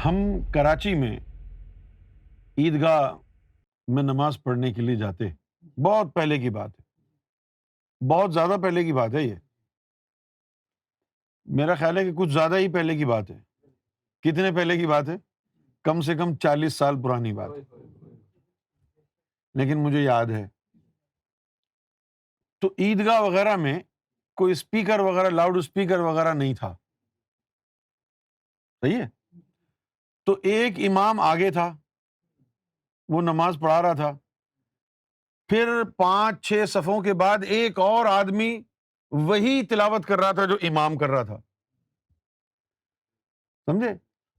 ہم کراچی میں عیدگاہ میں نماز پڑھنے کے لیے جاتے، بہت پہلے کی بات ہے، بہت زیادہ پہلے کی بات ہے یہ، میرا خیال ہے کہ کچھ زیادہ ہی پہلے کی بات ہے۔ کتنے پہلے کی بات ہے؟ کم سے کم 40 سال پرانی بات ہے، لیکن مجھے یاد ہے۔ تو عیدگاہ وغیرہ میں کوئی اسپیکر وغیرہ، لاؤڈ اسپیکر وغیرہ نہیں تھا، صحیح ہے؟ تو ایک امام آگے تھا، وہ نماز پڑھا رہا تھا، پھر 5-6 صفوں کے بعد ایک اور آدمی وہی تلاوت کر رہا تھا جو امام کر رہا تھا، سمجھے؟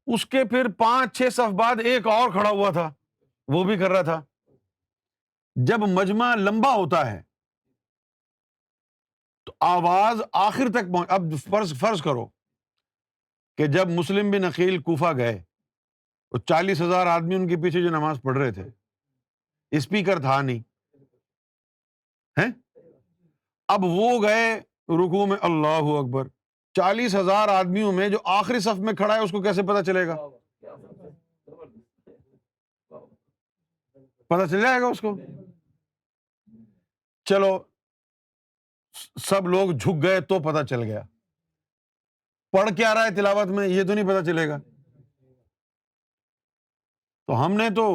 اس کے پھر 5-6 صف بعد ایک اور کھڑا ہوا تھا، وہ بھی کر رہا تھا۔ جب مجمع لمبا ہوتا ہے تو آواز آخر تک پہنچ، اب فرض کرو کہ جب مسلم بن عقیل کوفہ گئے تو 40,000 آدمی ان کے پیچھے جو نماز پڑھ رہے تھے، اسپیکر تھا نہیں ہے، اب وہ گئے رکوع میں، اللہ اکبر، 40,000 آدمیوں میں جو آخری صف میں کھڑا ہے اس کو کیسے پتا چلے گا؟ پتا چل جائے گا اس کو؟ چلو سب لوگ جھک گئے تو پتا چل گیا، پڑھ کیا رہا ہے تلاوت میں یہ تو نہیں پتا چلے گا۔ تو ہم نے تو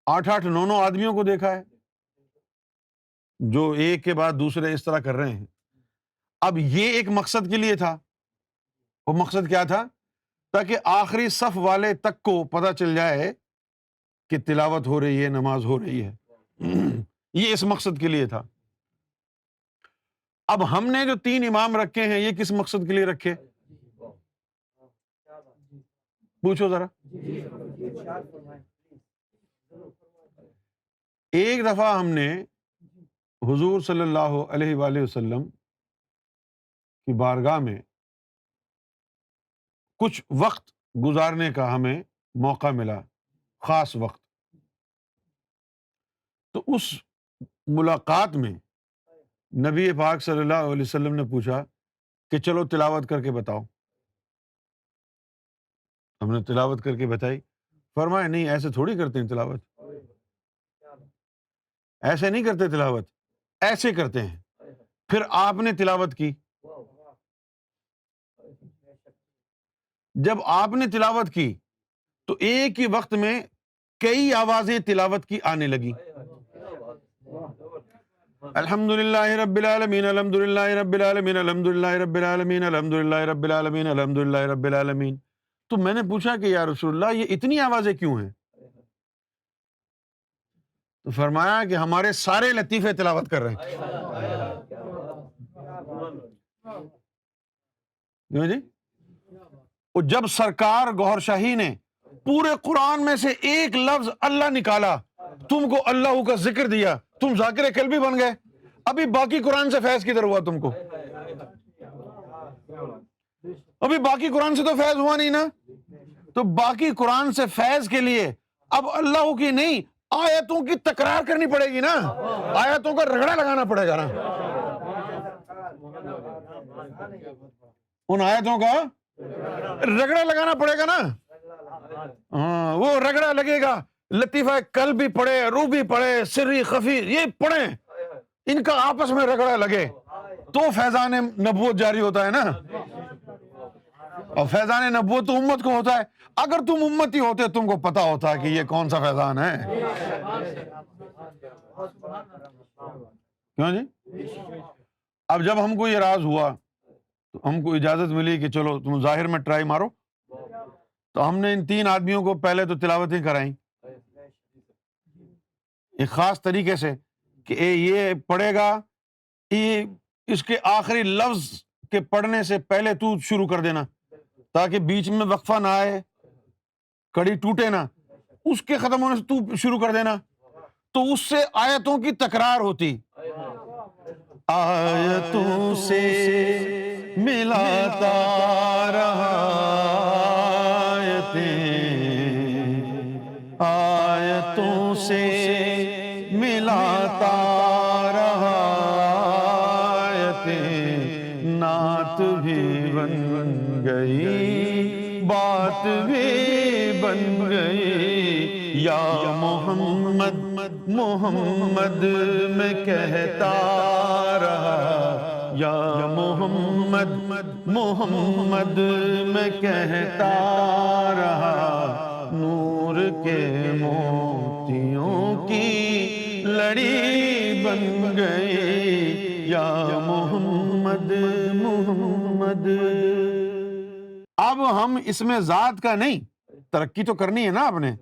8-8 9 آدمیوں کو دیکھا ہے جو ایک کے بعد دوسرے اس طرح کر رہے ہیں۔ اب یہ ایک مقصد کے لیے تھا، وہ مقصد کیا تھا؟ تاکہ آخری صف والے تک کو پتا چل جائے کہ تلاوت ہو رہی ہے، نماز ہو رہی ہے، یہ اس مقصد کے لیے تھا۔ اب ہم نے جو 3 امام رکھے ہیں یہ کس مقصد کے لیے رکھے؟ پوچھو ذرا۔ ایک دفعہ ہم نے حضور صلی اللہ علیہ وآلہ وسلم کی بارگاہ میں کچھ وقت گزارنے کا ہمیں موقع ملا، خاص وقت۔ تو اس ملاقات میں نبی پاک صلی اللہ علیہ وسلم نے پوچھا کہ چلو تلاوت کر کے بتاؤ۔ ہم نے تلاوت کر کے بتائی، فرمایا نہیں ایسے تھوڑی کرتے ہیں تلاوت، ایسے نہیں کرتے تلاوت، ایسے کرتے ہیں۔ پھر آپ نے تلاوت کی، جب آپ نے تلاوت کی تو ایک ہی وقت میں کئی آوازیں تلاوت کی آنے لگی، الحمدللہ رب العالمین، الحمدللہ رب العالمین، الحمدللہ رب العالمین، الحمدللہ رب العالمین، الحمدللہ رب العالمین۔ تو میں نے پوچھا کہ یا رسول اللہ یہ اتنی آوازیں کیوں ہیں؟ تو فرمایا کہ ہمارے سارے لطیفے تلاوت کر رہے ہیں۔ کیوں جی؟ اور جب سرکار گوہر شاہی نے پورے قرآن میں سے ایک لفظ اللہ نکالا، تم کو اللہ کا ذکر دیا، تم ذاکر قلبی بن گئے، ابھی باقی قرآن سے فیض کدھر ہوا تم کو؟ ابھی باقی قرآن سے تو فیض ہوا نہیں نا۔ تو باقی قرآن سے فیض کے لیے اب اللہ کی نہیں، آیتوں کی تکرار کرنی پڑے گی نا، آیتوں کا رگڑا لگانا پڑے گا نا، ان آیتوں کا رگڑا لگانا پڑے گا نا۔ ہاں وہ رگڑا لگے گا، لطیفہ قلب بھی پڑھے، روح بھی پڑھے، سری خفی یہ پڑھیں، ان کا آپس میں رگڑا لگے تو فیضان نبوت جاری ہوتا ہے نا۔ اور فیضان نبوت تو امت کو ہوتا ہے، اگر تم امتی ہوتے تم کو پتا ہوتا کہ یہ کون سا فیضان ہے۔ کیوں جی؟ اب جب ہم کو یہ راز ہوا تو ہم کو اجازت ملی کہ چلو تم ظاہر میں ٹرائی مارو، تو ہم نے ان 3 آدمیوں کو پہلے تو تلاوتیں کرائیں ایک خاص طریقے سے کہ یہ پڑھے گا، یہ اس کے آخری لفظ کے پڑھنے سے پہلے تو شروع کر دینا تاکہ بیچ میں وقفہ نہ آئے، کڑی ٹوٹے نا، اس کے ختم ہونے سے تو شروع کر دینا، تو اس سے آیتوں کی تکرار ہوتی، آیتوں سے ملاتا رہا آیتوں سے ملاتا رہا نعت بھی بن گئی، بات بھی بن گئی یا محمد محمد میں کہتا رہا یا محمد محمد میں کہتا رہا نور کے موتیوں کی لڑی بن گئی یا محمد محمد۔ اب ہم اس میں ذات کا نہیں، ترقی تو کرنی ہے نا آپ نے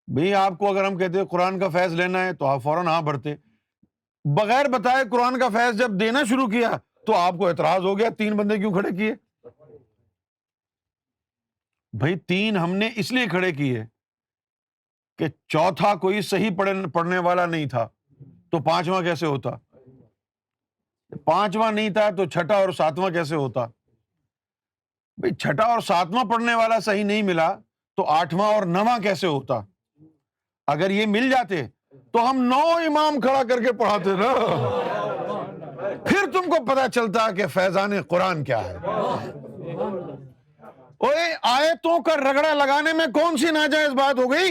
بھئی۔ آپ کو اگر ہم کہتے قرآن کا فیض لینا ہے تو آپ فوراً ہاں بڑھتے، بغیر بتائے قرآن کا فیض جب دینا شروع کیا تو آپ کو اعتراض ہو گیا 3 بندے کیوں کھڑے کیے؟ بھئی 3 ہم نے اس لیے کھڑے کیے کہ چوتھا کوئی صحیح پڑھنے والا نہیں تھا تو 5واں کیسے ہوتا، 5واں نہیں تھا تو 6واں اور 7واں کیسے ہوتا؟ بھئی 6واں اور 7واں پڑھنے والا صحیح نہیں ملا تو 8واں اور 9واں کیسے ہوتا؟ اگر یہ مل جاتے تو ہم 9 امام کھڑا کر کے پڑھاتے نا، پھر تم کو پتا چلتا کہ فیضان قرآن کیا ہے۔ اوے آیتوں کا رگڑا لگانے میں کون سی ناجائز بات ہو گئی؟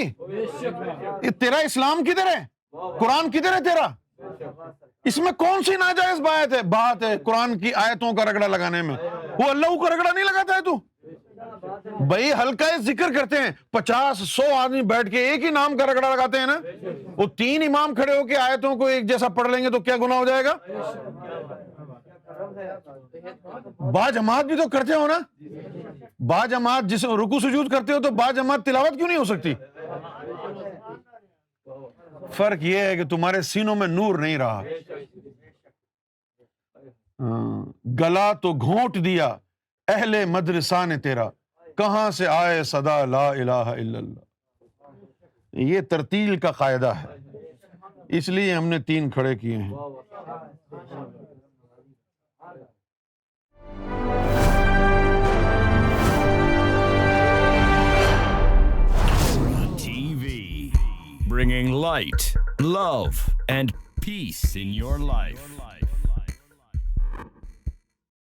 یہ تیرا اسلام کدھر ہے؟ قرآن کدھر ہے تیرا؟ اس میں کون سی ناجائز بات ہے قرآن کی آیتوں کا رگڑا لگانے میں؟ وہ اللہ کا رگڑا نہیں لگاتا ہے تو بھائی ہلکا ذکر کرتے ہیں، 50-100 آدمی بیٹھ کے ایک ہی نام کا رگڑا لگاتے ہیں نا، وہ 3 امام کھڑے ہو کے آیتوں کو ایک جیسا پڑھ لیں گے تو کیا گناہ ہو جائے گا؟ با جماعت بھی تو کرتے ہو نا، با جماعت جس رکوع سجود کرتے ہو تو با جماعت تلاوت کیوں نہیں ہو سکتی؟ فرق یہ ہے کہ تمہارے سینوں میں نور نہیں رہا، گلا تو گھونٹ دیا اہل مدرسہ نے تیرا، کہاں سے آئے صدا لا الہ الا اللہ۔ یہ ترتیل کا قاعدہ ہے، اس لیے ہم نے 3 کھڑے کیے ہیں۔ TV, bringing light, love, and peace in your life.